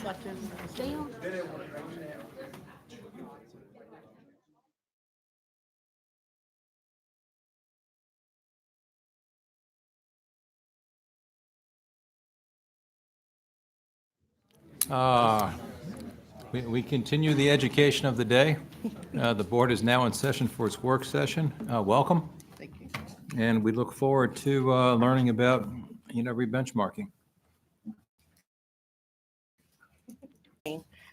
Stay on. We continue the education of the day. The board is now in session for its work session. Welcome. Thank you. And we look forward to learning about, rebenchmarking.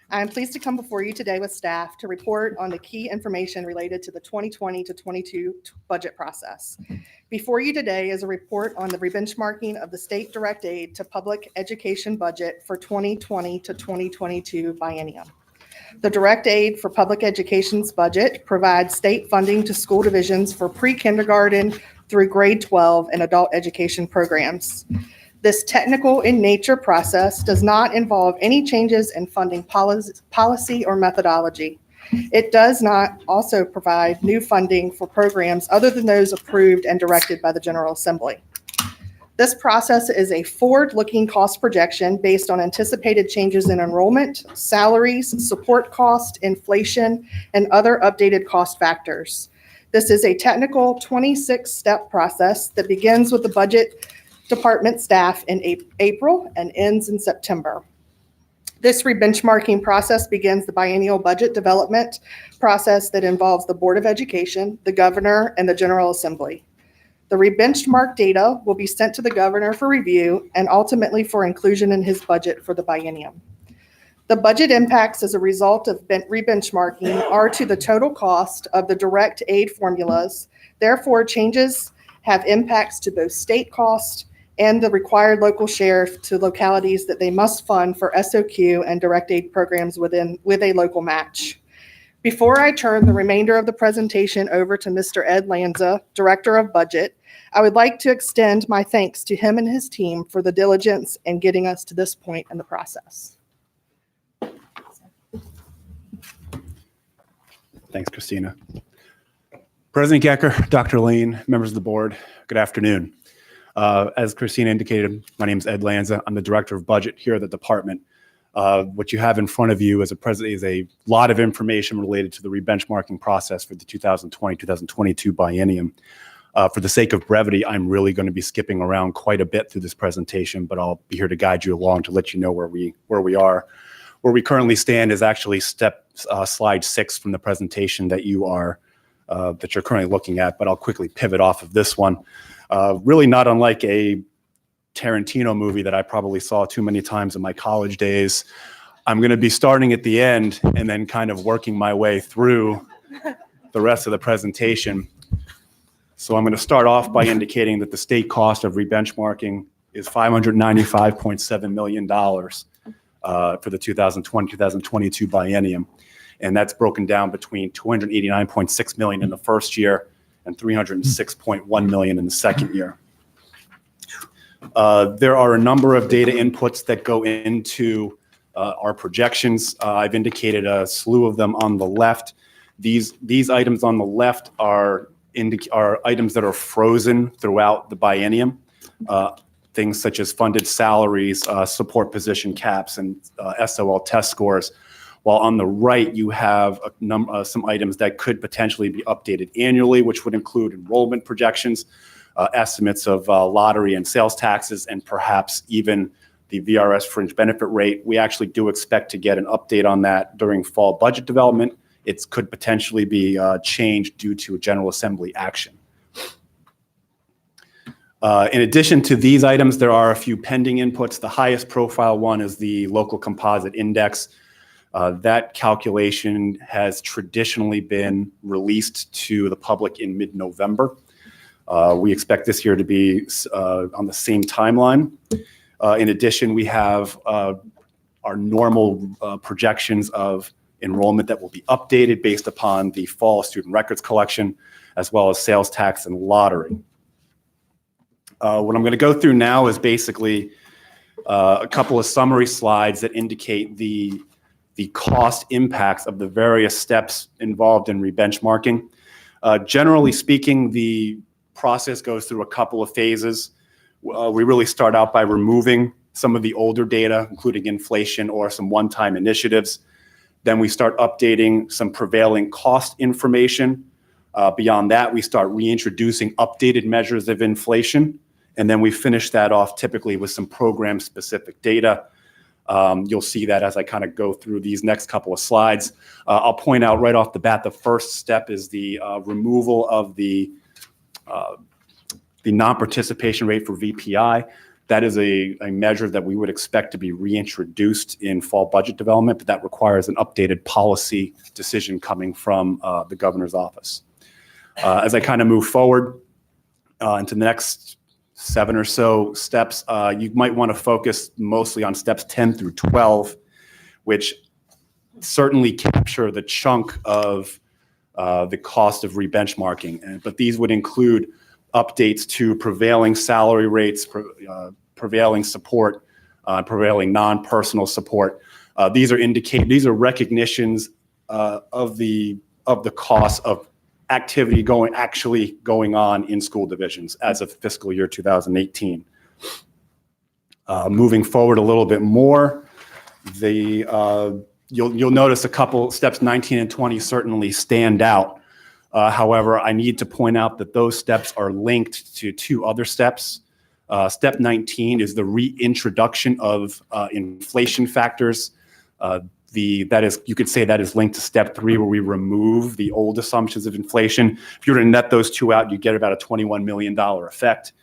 I am pleased to come before you today with staff to report on the key information related to the 2020 to 22 budget process. Before you today is a report on the rebenchmarking of the state direct aid to public education budget for 2020 to 2022 biennium. The direct aid for public education's budget provides state funding to school divisions for pre-kindergarten through grade 12 and adult education programs. This technical in nature process does not involve any changes in funding policy or methodology. It does not also provide new funding for programs other than those approved and directed by the General Assembly. This process is a forward-looking cost projection based on anticipated changes in enrollment, salaries, support cost, inflation, and other updated cost factors. This is a technical 26-step process that begins with the budget department staff in April and ends in September. This rebenchmarking process begins the biennial budget development process that involves the Board of Education, the Governor, and the General Assembly. The rebenchmark data will be sent to the Governor for review and ultimately for inclusion in his budget for the biennium. The budget impacts as a result of rebenchmarking are to the total cost of the direct aid formulas. Therefore, changes have impacts to both state cost and the required local share to localities that they must fund for SOQ and direct aid programs with a local match. Before I turn the remainder of the presentation over to Mr. Ed Lanza, Director of Budget, I would like to extend my thanks to him and his team for the diligence in getting us to this point in the process. Thanks, Christina. President Gecker, Dr. Lane, members of the board, good afternoon. As Christina indicated, my name is Ed Lanza. I'm the Director of Budget here at the department. What you have in front of you is a lot of information related to the rebenchmarking process for the 2020-2022 biennium. For the sake of brevity, I'm really going to be skipping around quite a bit through this presentation, but I'll be here to guide you along to let you know where we are. Where we currently stand is actually slide 6 from the presentation that you're currently looking at, but I'll quickly pivot off of this one. Really not unlike a Tarantino movie that I probably saw too many times in my college days. I'm going to be starting at the end and then kind of working my way through the rest of the presentation. So I'm going to start off by indicating that the state cost of rebenchmarking is $595.7 million for the 2020-2022 biennium. And that's broken down between $289.6 million in the first year and $306.1 million in the second year. There are a number of data inputs that go into our projections. I've indicated a slew of them on the left. These items on the left are items that are frozen throughout the biennium. Things such as funded salaries, support position caps, and SOL test scores. While on the right, you have some items that could potentially be updated annually, which would include enrollment projections, estimates of lottery and sales taxes, and perhaps even the VRS fringe benefit rate. We actually do expect to get an update on that during fall budget development. It could potentially be changed due to a General Assembly action. In addition to these items, there are a few pending inputs. The highest profile one is the local composite index. That calculation has traditionally been released to the public in mid-November. We expect this year to be on the same timeline. In addition, we have our normal projections of enrollment that will be updated based upon the fall student records collection, as well as sales tax and lottery. What I'm going to go through now is basically a couple of summary slides that indicate the cost impacts of the various steps involved in rebenchmarking. Generally speaking, the process goes through a couple of phases. We really start out by removing some of the older data, including inflation or some one-time initiatives. Then we start updating some prevailing cost information. Beyond that, we start reintroducing updated measures of inflation. And then we finish that off typically with some program-specific data. You'll see that as I kind of go through these next couple of slides. I'll point out right off the bat, the first step is the removal of the non-participation rate for VPI. That is a measure that we would expect to be reintroduced in fall budget development, but that requires an updated policy decision coming from the governor's office. As I kind of move forward into the next 7 or so steps, you might want to focus mostly on steps 10 through 12, which certainly capture the chunk of the cost of rebenchmarking. But these would include updates to prevailing salary rates, prevailing support, prevailing non-personal support. These are recognitions of the cost of activity actually going on in school divisions as of fiscal year 2018. Moving forward a little bit more, you'll notice a couple steps 19 and 20 certainly stand out. However, I need to point out that those steps are linked to 2 other steps. Step 19 is the reintroduction of inflation factors. You could say that is linked to step 3, where we remove the old assumptions of inflation. If you were to net those 2 out, you get about a $21 million effect.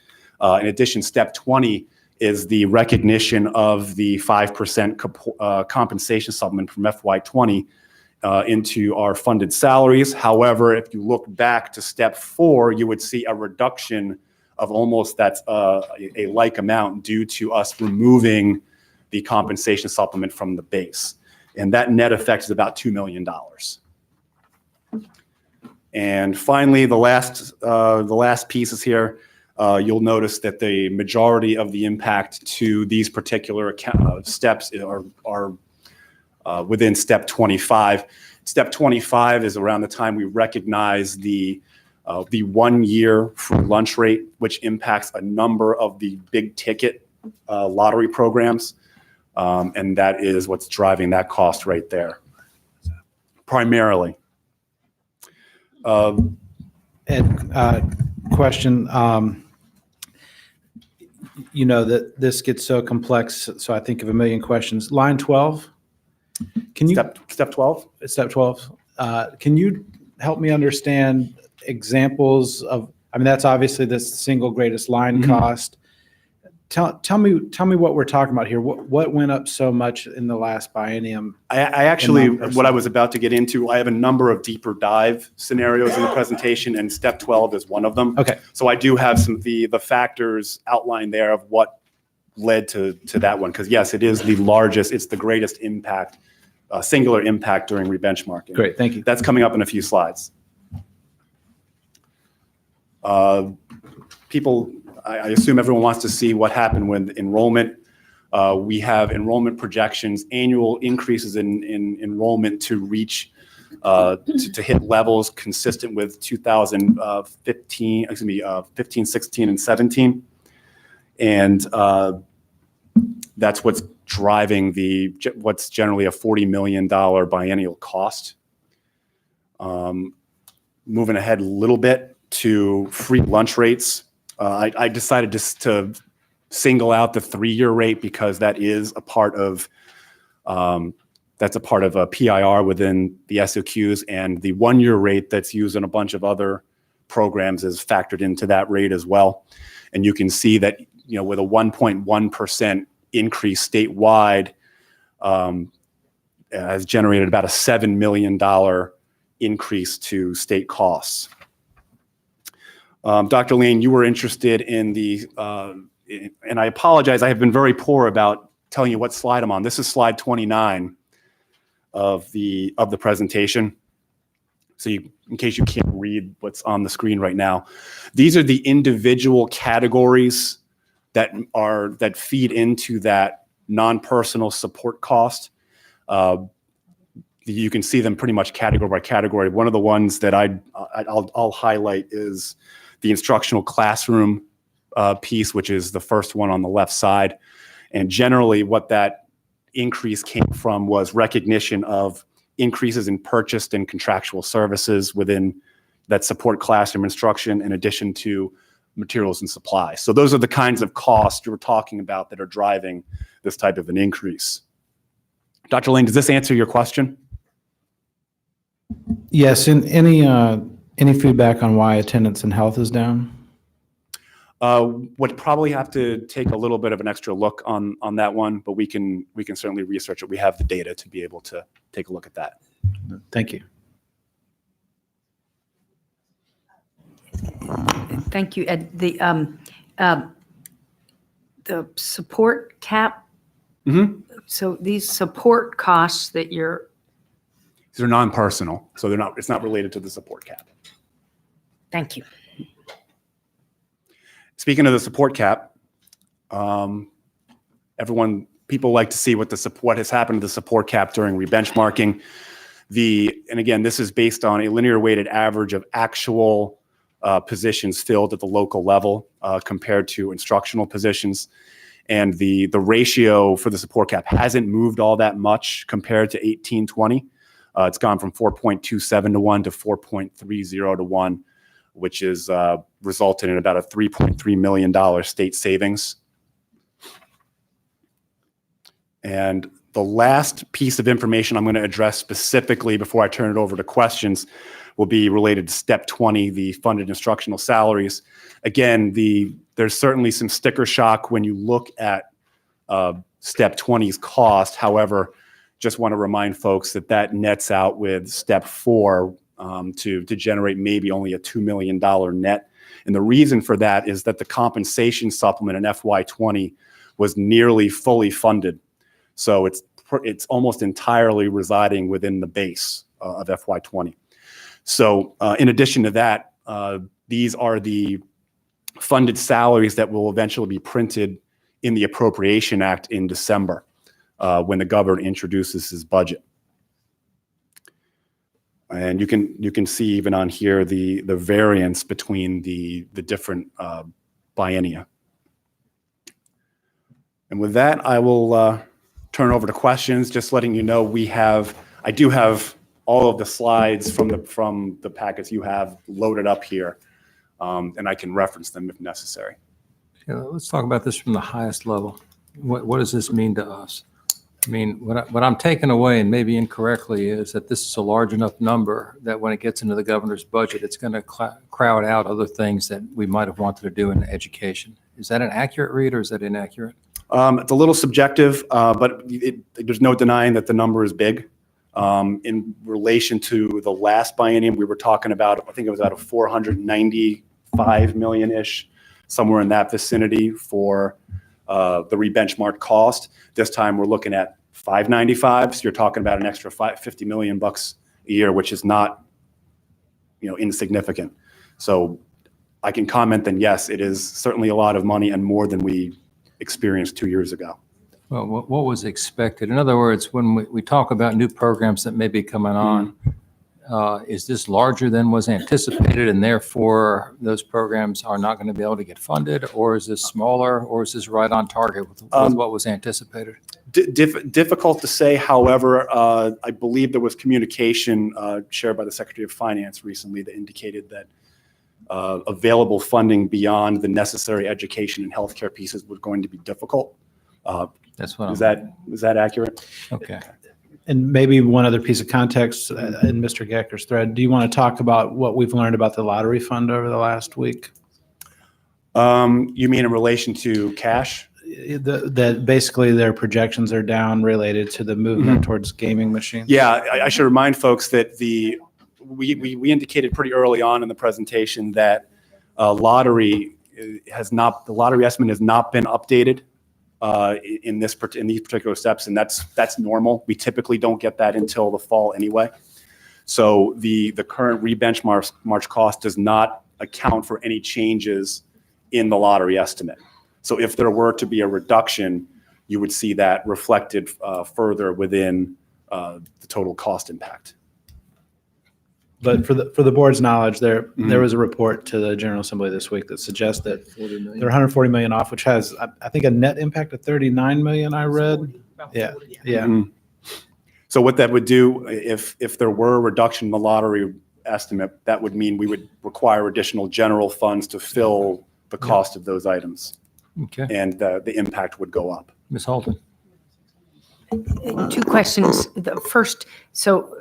In addition, step 20 is the recognition of the 5% compensation supplement from FY20 into our funded salaries. However, if you look back to step 4, you would see a reduction of almost that's a like amount due to us removing the compensation supplement from the base. And that net effect is about $2 million. And finally, the last pieces here, you'll notice that the majority of the impact to these particular steps are within step 25. Step 25 is around the time we recognize the 1 year free lunch rate, which impacts a number of the big ticket lottery programs. And that is what's driving that cost right there, primarily. Ed, question. You know that this gets so complex, so I think of a million questions. Line 12, can you? Step 12? Step 12. Can you help me understand examples of, I mean, that's obviously the single greatest line cost. Tell me what we're talking about here. What went up so much in the last biennium? I actually, what I was about to get into, I have a number of deeper dive scenarios in the presentation, and step 12 is one of them. Okay. So I do have some of the factors outlined there of what led to that one, because yes, it is the largest, it's the greatest impact, singular impact during rebenchmarking. Great, thank you. That's coming up in a few slides. I assume everyone wants to see what happened with enrollment. We have enrollment projections, annual increases in enrollment to reach, to hit levels consistent with 2015, 15, 16, and 17. And that's what's driving what's generally a $40 million biennial cost. Moving ahead a little bit to free lunch rates. I decided just to single out the 3-year rate because that is a part of a PIR within the SOQs, and the 1-year rate that's used in a bunch of other programs is factored into that rate as well. And you can see that, you know, with a 1.1% increase statewide, has generated about a $7 million increase to state costs. Dr. Lane, you were interested in and I apologize, I have been very poor about telling you what slide I'm on. This is slide 29 of the presentation. So in case you can't read what's on the screen right now, these are the individual categories that feed into that non-personal support cost. You can see them pretty much category by category. One of the ones that I'll highlight is the instructional classroom piece, which is the first one on the left side. And generally what that increase came from was recognition of increases in purchased and contractual services within that support classroom instruction in addition to materials and supplies. So those are the kinds of costs we're talking about that are driving this type of an increase. Dr. Lane, does this answer your question? Yes, and any feedback on why attendance and health is down? Would probably have to take a little bit of an extra look on that one, but we can certainly research it. We have the data to be able to take a look at that. Thank you. Thank you, Ed. The support cap, so these support costs that you're, These are non-personal, so it's not related to the support cap. thank you. Speaking of the support cap, people like to see what has happened to the support cap during rebenchmarking. And again, this is based on a linear weighted average of actual positions filled at the local level compared to instructional positions. And the ratio for the support cap hasn't moved all that much compared to 1820. It's gone from 4.27 to 1 to 4.30 to 1, which is resulted in about a $3.3 million state savings. And the last piece of information I'm going to address specifically before I turn it over to questions will be related to Step 20, the funded instructional salaries. Again, there's certainly some sticker shock when you look at Step 20's cost. However, just want to remind folks that nets out with Step 4 to generate maybe only a $2 million net. And the reason for that is that the compensation supplement in FY20 was nearly fully funded. So it's almost entirely residing within the base of FY20. So in addition to that, these are the funded salaries that will eventually be printed in the Appropriation Act in December when the governor introduces his budget. And you can see even on here the variance between the different biennia. And with that, I will turn over to questions. Just letting you know, I do have all of the slides from the packets you have loaded up here, and I can reference them if necessary. Yeah, let's talk about this from the highest level. What does this mean to us? I mean, what I'm taking away, and maybe incorrectly, is that this is a large enough number that when it gets into the governor's budget, it's going to crowd out other things that we might have wanted to do in education. Is that an accurate read or is that inaccurate? It's a little subjective, but there's no denying that the number is big. In relation to the last biennium, we were talking about, I think it was about a 495 million-ish, somewhere in that vicinity for the rebenchmark cost. This time we're looking at 595, so you're talking about an extra $50 million a year, which is not, insignificant. So I can comment then, yes, it is certainly a lot of money and more than we experienced 2 years ago. Well, what was expected? In other words, when we talk about new programs that may be coming on, is this larger than was anticipated and therefore those programs are not going to be able to get funded, or is this smaller, or is this right on target with what was anticipated? Difficult to say. However, I believe there was communication shared by the Secretary of Finance recently that indicated that available funding beyond the necessary education and healthcare pieces was going to be difficult. That's what is that accurate? Okay. And maybe one other piece of context in Mr. Gecker's thread. Do you want to talk about what we've learned about the lottery fund over the last week? You mean in relation to cash? That basically their projections are down related to the movement towards gaming machines. Yeah, I should remind folks that we indicated pretty early on in the presentation that the lottery estimate has not been updated in these particular steps, and that's normal. We typically don't get that until the fall anyway. So the current rebenchmark cost does not account for any changes in the lottery estimate. So if there were to be a reduction, you would see that reflected further within the total cost impact. But for the board's knowledge, there was a report to the General Assembly this week that suggests that they're 140 million off, which has, I think, a net impact of 39 million, I read. Yeah, yeah. Mhm. So what that would do, if there were a reduction in the lottery estimate, that would mean we would require additional general funds to fill the cost of those items, Okay. and the impact would go up. Ms. Holton? Two questions. The first, so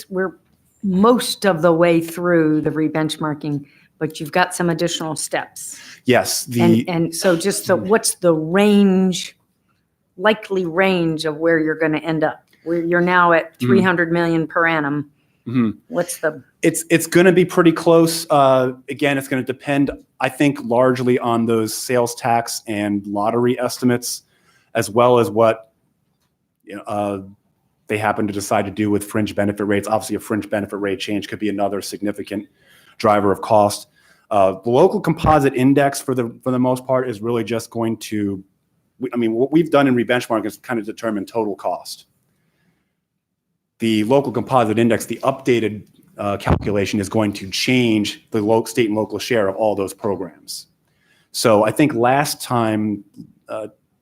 we're most of the way through the rebenchmarking, but you've got some additional steps. Yes, And so just what's the range, likely range of where you're going to end up? Where you're now at 300 million per annum. What's the? It's going to be pretty close. Again, it's going to depend, I think, largely on those sales tax and lottery estimates, as well as what they happen to decide to do with fringe benefit rates. Obviously, a fringe benefit rate change could be another significant driver of cost. The local composite index, for the most part, is really just going to, what we've done in rebenchmarking is kind of determine total cost. The local composite index, the updated calculation, is going to change the state and local share of all those programs. So I think last time,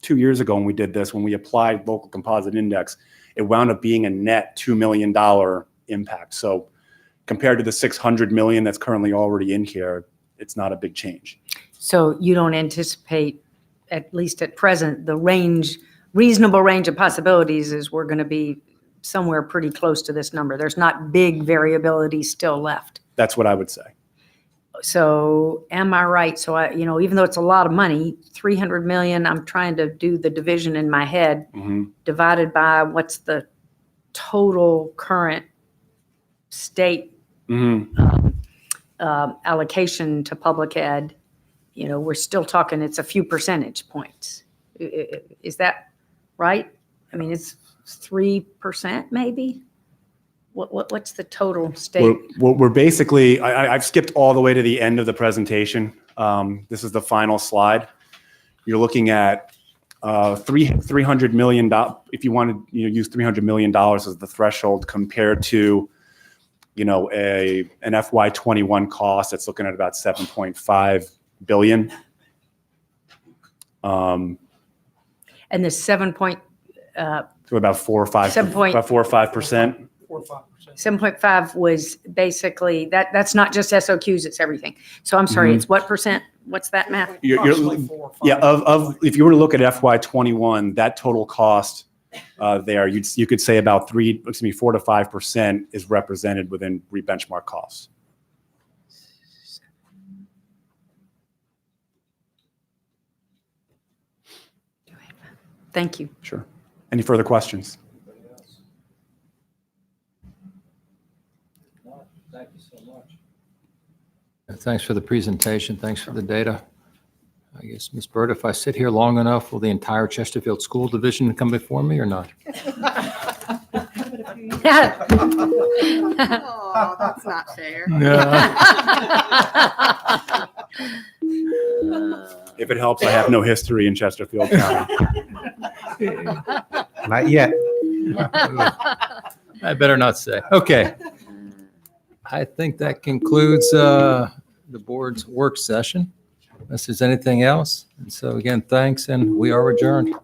2 years ago when we did this, when we applied local composite index, it wound up being a net $2 million impact. So compared to the 600 million that's currently already in here, it's not a big change. So you don't anticipate, at least at present, the reasonable range of possibilities is we're going to be somewhere pretty close to this number. There's not big variability still left. That's what I would say. So am I right? So even though it's a lot of money, 300 million, I'm trying to do the division in my head, divided by what's the total current state allocation to public ed. We're still talking, it's a few percentage points. Is that right? I mean, it's 3% maybe? What's the total state? We're basically, I've skipped all the way to the end of the presentation. This is the final slide. You're looking at $300 million. If you want to use $300 million as the threshold compared to an FY21 cost that's looking at about 7.5 billion. And the 7.5 So about 4 or 5%. 7.5 was basically that's not just SOQs, it's everything. So I'm sorry, it's what percent? What's that math? If you were to look at FY21, that total cost there, you could say about 4 to 5% is represented within rebenchmark costs. Thank you. Sure. Any further questions? Thank you so much. Thanks for the presentation. Thanks for the data. I guess, Ms. Bird, if I sit here long enough, will the entire Chesterfield School Division come before me or not? Oh, that's not fair. If it helps, I have no history in Chesterfield County. Not yet. I better not say. Okay. I think that concludes the board's work session, unless there's anything else. And so again, thanks, and we are adjourned.